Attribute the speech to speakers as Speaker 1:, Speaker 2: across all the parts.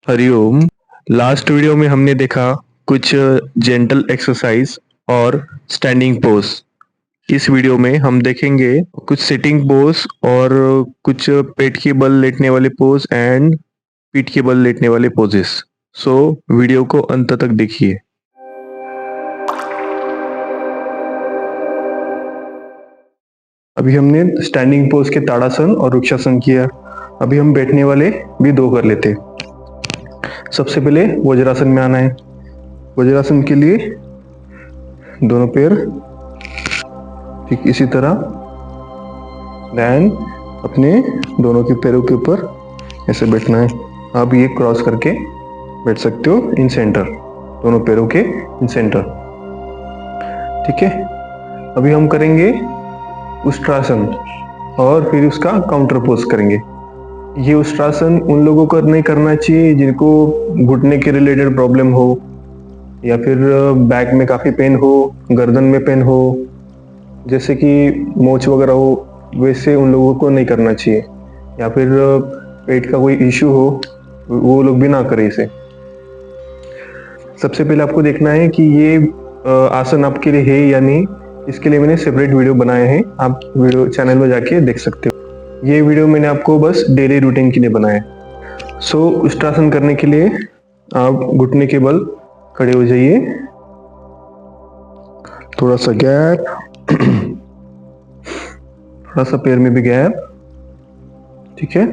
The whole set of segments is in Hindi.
Speaker 1: हरिओम। लास्ट वीडियो में हमने देखा कुछ जेंटल एक्सरसाइज और स्टैंडिंग पोज। इस वीडियो में हम देखेंगे कुछ सिटिंग पोज और कुछ पेट के बल लेटने वाले पोज एंड पीठ के बल लेटने वाले पोजेस। सो वीडियो को अंत तक देखिए। अभी हमने स्टैंडिंग पोज के ताड़ासन और वृक्षासन किया। अभी हम बैठने वाले भी दो कर लेते। सबसे पहले वज्रासन में आना है। वज्रासन के लिए दोनों पैर ठीक इसी तरह, देन अपने दोनों के पैरों के ऊपर ऐसे बैठना है। आप ये क्रॉस करके बैठ सकते हो इन सेंटर, दोनों पैरों के इन सेंटर। ठीक है, अभी हम करेंगे उष्ट्रासन और फिर उसका काउंटर पोज करेंगे। ये उष्ट्रासन उन लोगों को नहीं करना चाहिए जिनको घुटने के रिलेटेड प्रॉब्लम हो या फिर बैक में काफ़ी पेन हो, गर्दन में पेन हो, जैसे कि मोच वगैरह हो, वैसे उन लोगों को नहीं करना चाहिए। या फिर पेट का कोई इश्यू हो, वो लोग भी ना करें इसे। सबसे पहले आपको देखना है कि ये आसन आपके लिए है या नहीं। इसके लिए मैंने सेपरेट वीडियो बनाए हैं, आप वीडियो चैनल में जाके देख सकते हो। ये वीडियो मैंने आपको बस डेली रूटीन के लिए बनाया है। सो उष्ट्रासन करने के लिए आप घुटने के बल खड़े हो जाइए, थोड़ा सा गैप, थोड़ा सा पैर में भी गैप। ठीक है,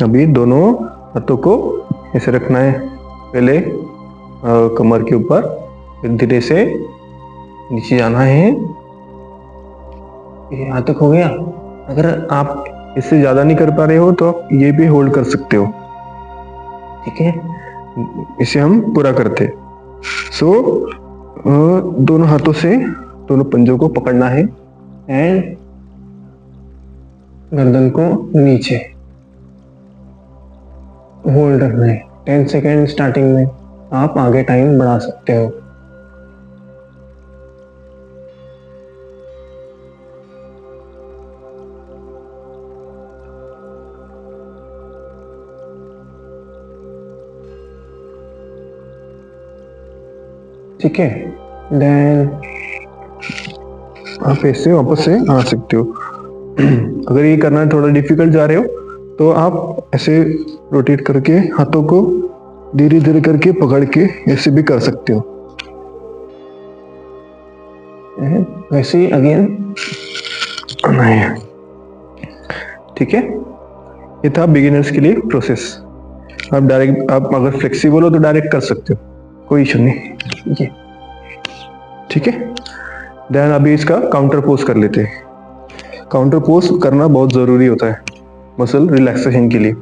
Speaker 1: अभी दोनों हाथों को ऐसे रखना है। पहले कमर के ऊपर, फिर धीरे से नीचे जाना है। यहाँ तक हो गया। अगर आप इससे ज्यादा नहीं कर पा रहे हो तो आप ये भी होल्ड कर सकते हो। ठीक है, इसे हम पूरा करते। सो दोनों हाथों से दोनों पंजों को पकड़ना है एंड गर्दन को नीचे होल्ड रखना है। 10 सेकेंड स्टार्टिंग में, आप आगे टाइम बढ़ा सकते हो। ठीक है, देन आप ऐसे वापस से आ सकते हो। अगर ये करना थोड़ा डिफिकल्ट जा रहे हो तो आप ऐसे रोटेट करके हाथों को धीरे धीरे करके पकड़ के ऐसे भी कर सकते हो। वैसे ही अगेन नहीं। ठीक है, ये था बिगिनर्स के लिए प्रोसेस। आप डायरेक्ट, आप अगर फ्लेक्सिबल हो तो डायरेक्ट कर सकते हो, कोई इशू नहीं। ये ठीक है, देन अभी इसका काउंटर पोज कर लेते हैं। काउंटर पोज करना बहुत ज़रूरी होता है मसल रिलैक्सेशन के लिए।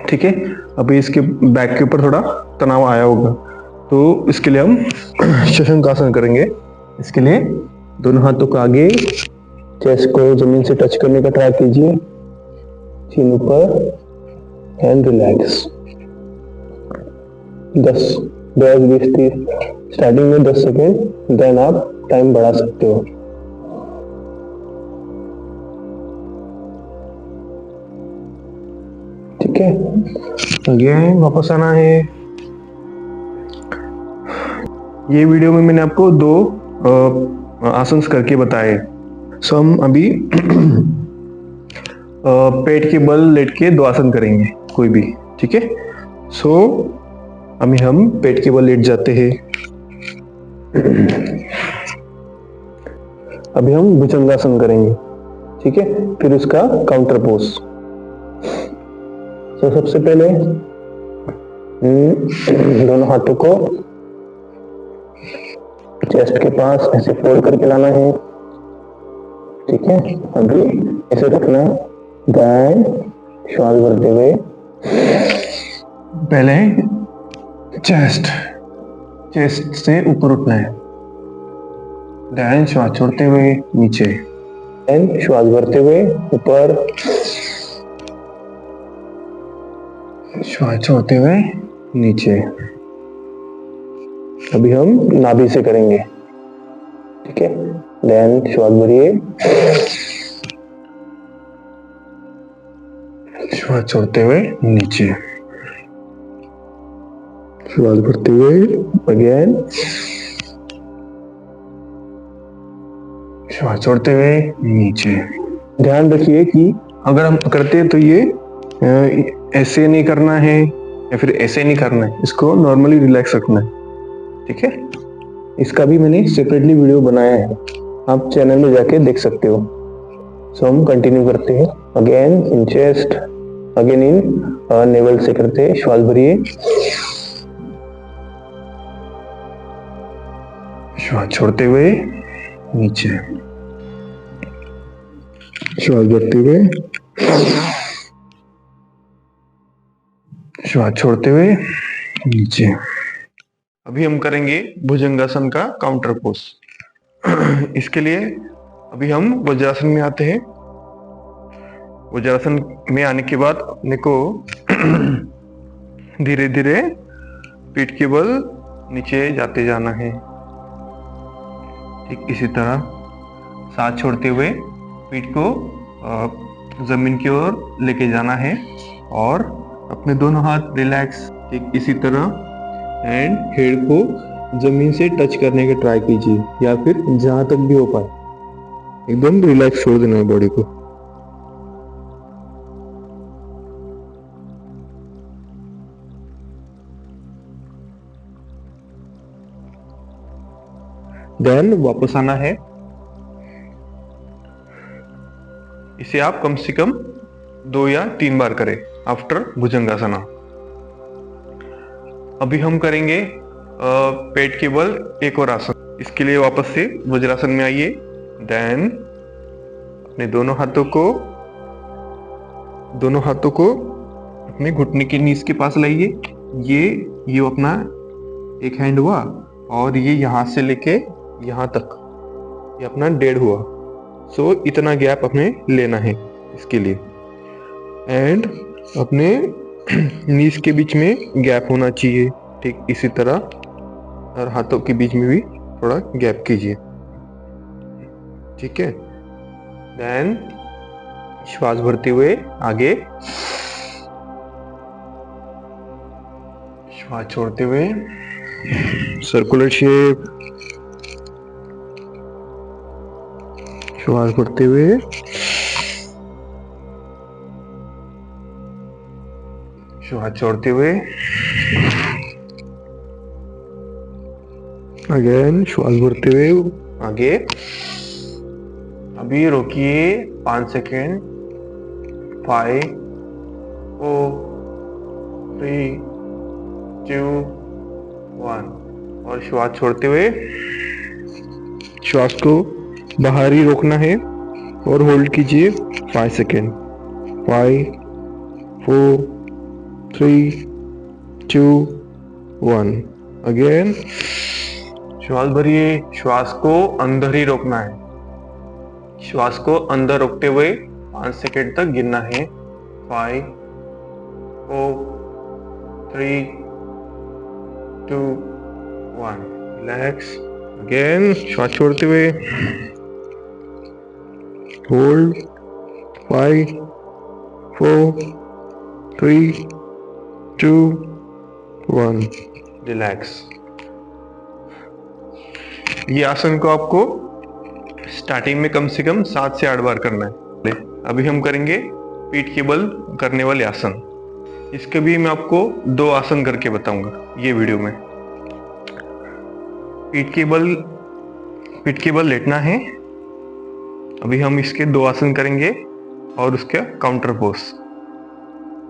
Speaker 1: ठीक है, अभी इसके बैक के ऊपर थोड़ा तनाव आया होगा तो इसके लिए हम शशंकासन करेंगे। इसके लिए दोनों हाथों को आगे, चेस्ट को जमीन से टच करने का ट्राई कीजिए, चीन ऊपर एंड रिलैक्स। 10, 20, 30 स्टार्टिंग में 10 सेकेंड, देन आप टाइम बढ़ा सकते हो। ठीक है, अगेन वापस आना है। ये वीडियो में मैंने आपको दो आसन करके बताए। सो हम अभी पेट के बल लेट के दो आसन करेंगे कोई भी। ठीक है, सो अभी हम पेट के बल लेट जाते हैं। अभी हम भुजंगासन करेंगे। ठीक है, फिर उसका काउंटर पोज। तो सबसे पहले दोनों हाथों को चेस्ट के पास ऐसे फोल्ड करके लाना है। ठीक है, अभी ऐसे रखना है, देन श्वास भरते हुए पहले चेस्ट से ऊपर उठना है, देन श्वास छोड़ते हुए नीचे, देन श्वास भरते हुए ऊपर, श्वास छोड़ते हुए नीचे। अभी हम नाभि से करेंगे। ठीक है, देन श्वास भरिए, श्वास छोड़ते हुए नीचे। श्वास भरते हुए अगेन, श्वास छोड़ते हुए नीचे। ध्यान रखिए कि अगर हम करते हैं तो ये ऐसे नहीं करना है या फिर ऐसे नहीं करना है, इसको नॉर्मली रिलैक्स रखना है, ठीक है। इसका भी मैंने सेपरेटली वीडियो बनाया है, आप चैनल में जाके देख सकते हो। सो हम कंटिन्यू करते हैं। Again in chest, again in naval से करते हैं। श्वास भरिए, श्वास छोड़ते हुए नीचे, श्वास भरते हुए, श्वास छोड़ते हुए नीचे। अभी हम करेंगे भुजंगासन का काउंटर पोज। इसके लिए अभी हम वज्रासन में आते हैं। वज्रासन में आने के बाद अपने को धीरे धीरे पीठ के बल नीचे जाते जाना है, ठीक इसी तरह सांस छोड़ते हुए पीठ को जमीन की ओर लेके जाना है और अपने दोनों हाथ रिलैक्स, ठीक इसी तरह एंड हेड को जमीन से टच करने का ट्राई कीजिए, या फिर जहां तक भी हो पाए एकदम रिलैक्स छोड़ देना है बॉडी को। देन वापस आना है। इसे आप कम से कम 2 या 3 बार करें आफ्टर भुजंगासना। अभी हम करेंगे पेट के बल एक और आसन। इसके लिए वापस से वज्रासन में आइए। देन अपने दोनों हाथों को अपने घुटने के नीज के पास लाइए। ये अपना एक हैंड हुआ और ये यहां से लेके यहां तक ये अपना 1.5 हुआ। सो इतना गैप अपने लेना है इसके लिए। एंड अपने नीज के बीच में गैप होना चाहिए, ठीक इसी तरह, और हाथों के बीच में भी थोड़ा गैप कीजिए, ठीक है। देन श्वास भरते हुए आगे, श्वास छोड़ते हुए सर्कुलर शेप, श्वास भरते हुए, श्वास छोड़ते हुए, अगेन श्वास भरते हुए आगे। अभी रोकिए 5 सेकेंड। 5 4 3 2 1 और श्वास छोड़ते हुए श्वास को बाहर ही रोकना है और होल्ड कीजिए 5 सेकेंड। 5 4 3 2 1 अगेन श्वास भरिए। श्वास को अंदर ही रोकना है। श्वास को अंदर रोकते हुए 5 सेकेंड तक गिनना है। 5 4 3 2 1 रिलैक्स। अगेन श्वास छोड़ते हुए होल्ड 5 4 3 2 1 रिलैक्स। ये आसन को आपको स्टार्टिंग में कम से कम 7 से 8 बार करना है। अभी हम करेंगे पीठ के बल करने वाले आसन। इसके भी मैं आपको 2 आसन करके बताऊंगा ये वीडियो में। पीठ के बल लेटना है। अभी हम इसके 2 आसन करेंगे और उसका काउंटर पोज।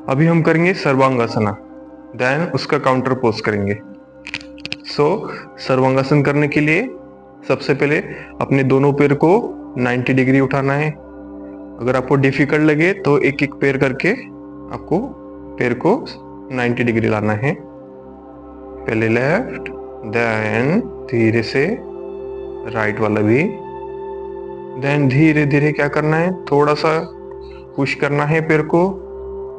Speaker 1: अभी हम करेंगे सर्वांगासना, देन उसका काउंटर पोज करेंगे। सो सर्वांगासन करने के लिए सबसे पहले अपने दोनों पैर को 90 डिग्री उठाना है। अगर आपको डिफिकल्ट लगे तो एक एक पैर करके आपको पैर को 90 डिग्री लाना है। पहले लेफ्ट, देन धीरे से राइट वाला भी, देन धीरे धीरे क्या करना है, थोड़ा सा पुश करना है पैर को,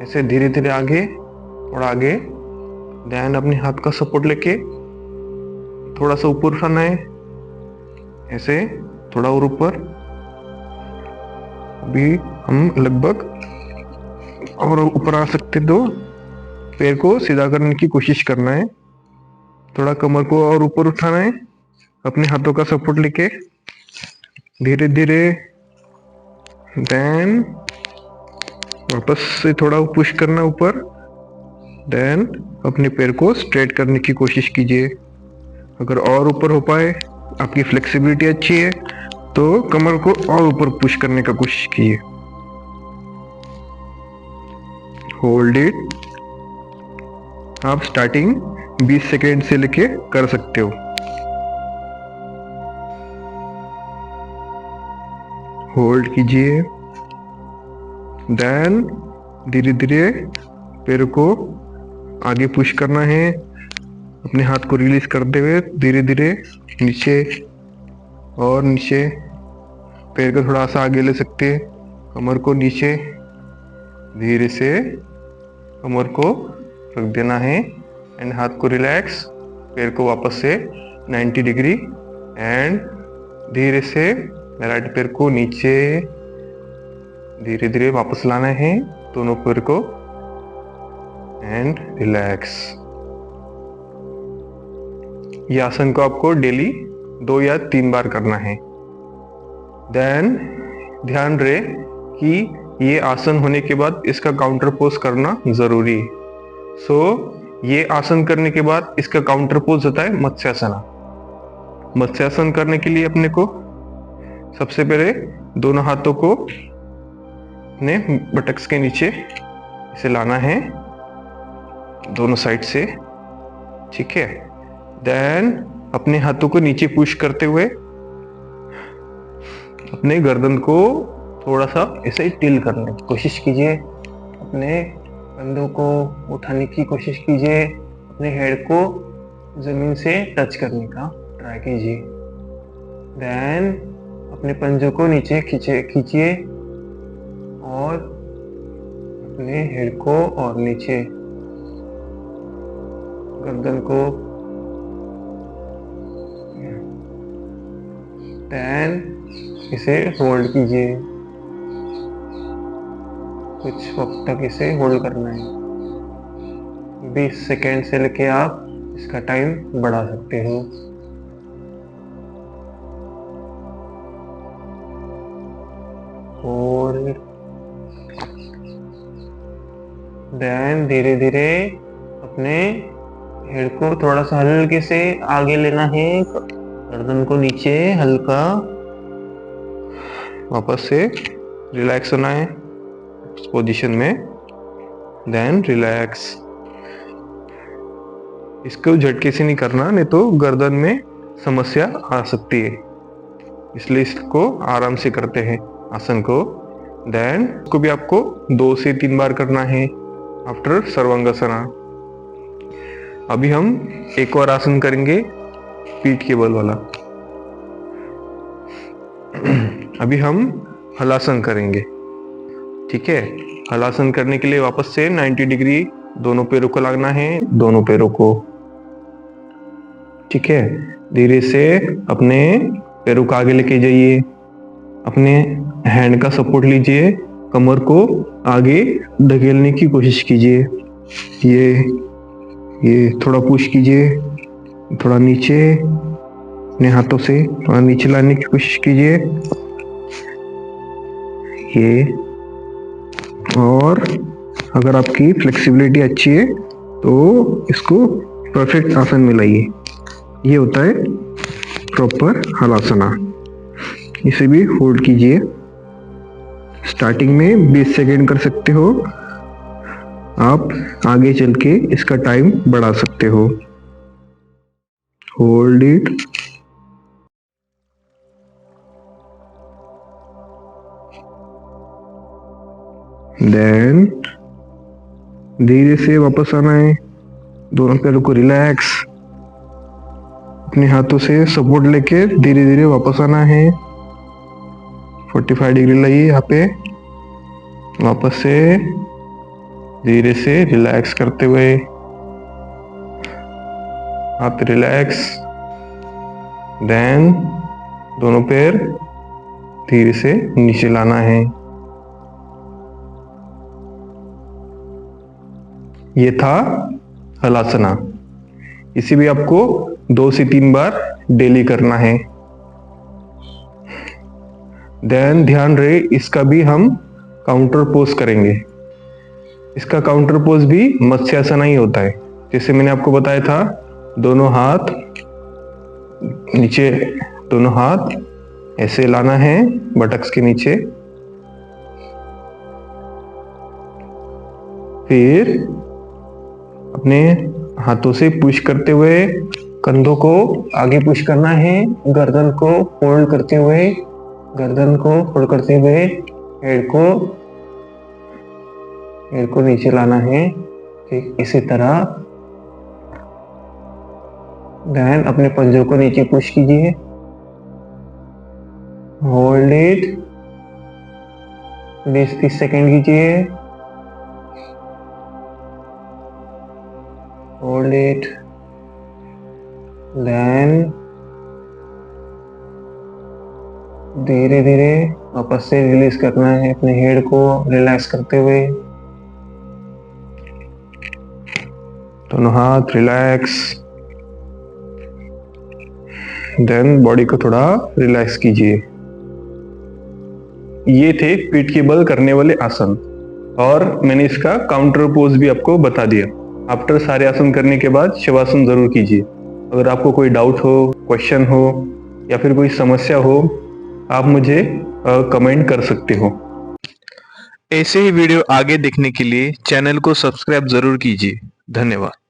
Speaker 1: ऐसे धीरे धीरे आगे, थोड़ा आगे। देन अपने हाथ का सपोर्ट लेके थोड़ा सा ऊपर उठाना है, ऐसे थोड़ा और ऊपर। अभी हम लगभग और ऊपर आ सकते, 2 पैर को सीधा करने की कोशिश करना है। थोड़ा कमर को और ऊपर उठाना है, अपने हाथों का सपोर्ट लेके धीरे धीरे। देन वापस से थोड़ा पुश करना ऊपर। देन अपने पैर को स्ट्रेट करने की कोशिश कीजिए। अगर और ऊपर हो पाए, आपकी फ्लेक्सिबिलिटी अच्छी है, तो कमर को और ऊपर पुश करने का कोशिश कीजिए। Hold it. आप स्टार्टिंग 20 सेकेंड से लेके कर सकते हो। होल्ड कीजिए। देन धीरे धीरे पैर को आगे पुश करना है, अपने हाथ को रिलीज करते हुए धीरे धीरे नीचे और नीचे। पैर को थोड़ा सा आगे ले सकते हैं, कमर को नीचे धीरे से कमर को रख देना है एंड हाथ को रिलैक्स। पैर को वापस से 90 डिग्री एंड धीरे से राइट पैर को नीचे धीरे धीरे वापस लाना है, दोनों पैर को एंड रिलैक्स। ये आसन को आपको डेली 2 या 3 बार करना है। देन ध्यान रहे कि ये आसन होने के बाद इसका काउंटर पोज करना जरूरी है। सो ये आसन करने के बाद इसका काउंटर पोज होता है मत्स्यासना। मत्स्यासन करने के लिए अपने को सबसे पहले दोनों हाथों को अपने बटक्स के नीचे इसे लाना है, दोनों साइड से, ठीक है। देन अपने हाथों को नीचे पुश करते हुए अपने गर्दन को थोड़ा सा ऐसे टिल करने की कोशिश कीजिए। अपने कंधों को उठाने की कोशिश कीजिए, अपने हेड को जमीन से टच करने का ट्राई कीजिए। देन अपने पंजों को नीचे खींचिए और अपने हेड को और नीचे गर्दन को। देन इसे होल्ड कीजिए, कुछ वक्त तक इसे होल्ड करना है। 20 सेकेंड से लेके आप इसका टाइम बढ़ा सकते हो। होल्ड। देन धीरे धीरे अपने हेड को थोड़ा सा हल्के से आगे लेना है, गर्दन को नीचे हल्का, वापस से रिलैक्स होना है उस पोजीशन में। Then relax. इसको झटके से नहीं करना, नहीं तो गर्दन में समस्या आ सकती है, इसलिए इसको आराम से करते हैं आसन को। देन इसको भी आपको 2 से 3 बार करना है आफ्टर सर्वांगासना। अभी हम एक और आसन करेंगे पीठ के बल वाला। अभी हम हलासन करेंगे, ठीक है। हलासन करने के लिए वापस से 90 डिग्री दोनों पैरों को लगना है, दोनों पैरों को, ठीक है। धीरे से अपने पैरों को आगे लेके जाइए, अपने हैंड का सपोर्ट लीजिए, कमर को आगे धकेलने की कोशिश कीजिए। ये थोड़ा पुश कीजिए, थोड़ा नीचे अपने हाथों से थोड़ा नीचे लाने की कोशिश कीजिए। ये, और अगर आपकी फ्लेक्सिबिलिटी अच्छी है तो इसको परफेक्ट आसन में लाइए। ये होता है प्रॉपर हलासना। इसे भी होल्ड कीजिए। स्टार्टिंग में 20 सेकेंड कर सकते हो, आप आगे चल के इसका टाइम बढ़ा सकते हो। Hold it. देन धीरे से वापस आना है, दोनों पैरों को रिलैक्स, अपने हाथों से सपोर्ट लेके धीरे धीरे वापस आना है। 45 डिग्री लाइए यहाँ पे, वापस से धीरे से रिलैक्स करते हुए, हाथ रिलैक्स। देन दोनों पैर धीरे से नीचे लाना है। ये था हलासना। इसे भी आपको 2 से 3 बार डेली करना है। देन ध्यान रहे, इसका भी हम काउंटर पोज करेंगे। इसका काउंटर पोज भी मत्स्यासन ही होता है। जैसे मैंने आपको बताया था, दोनों हाथ नीचे, दोनों हाथ ऐसे लाना है बटक्स के नीचे, फिर अपने हाथों से पुश करते हुए कंधों को आगे पुश करना है, गर्दन को फोल्ड करते हुए, हेड को नीचे लाना है। ठीक इसी तरह देन अपने पंजों को नीचे पुश कीजिए, होल्ड इट 20-30 सेकेंड कीजिए, होल्ड इट, देन धीरे धीरे वापस से रिलीज करना है अपने हेड को रिलैक्स करते हुए। दोनों हाथ रिलैक्स, देन बॉडी को थोड़ा रिलैक्स कीजिए। ये थे पीठ के बल करने वाले आसन, और मैंने इसका काउंटर पोज भी आपको बता दिया। आफ्टर सारे आसन करने के बाद शवासन जरूर कीजिए। अगर आपको कोई डाउट हो, क्वेश्चन हो या फिर कोई समस्या हो, आप मुझे कमेंट कर सकते हो। ऐसे ही वीडियो आगे देखने के लिए चैनल को सब्सक्राइब जरूर कीजिए। धन्यवाद।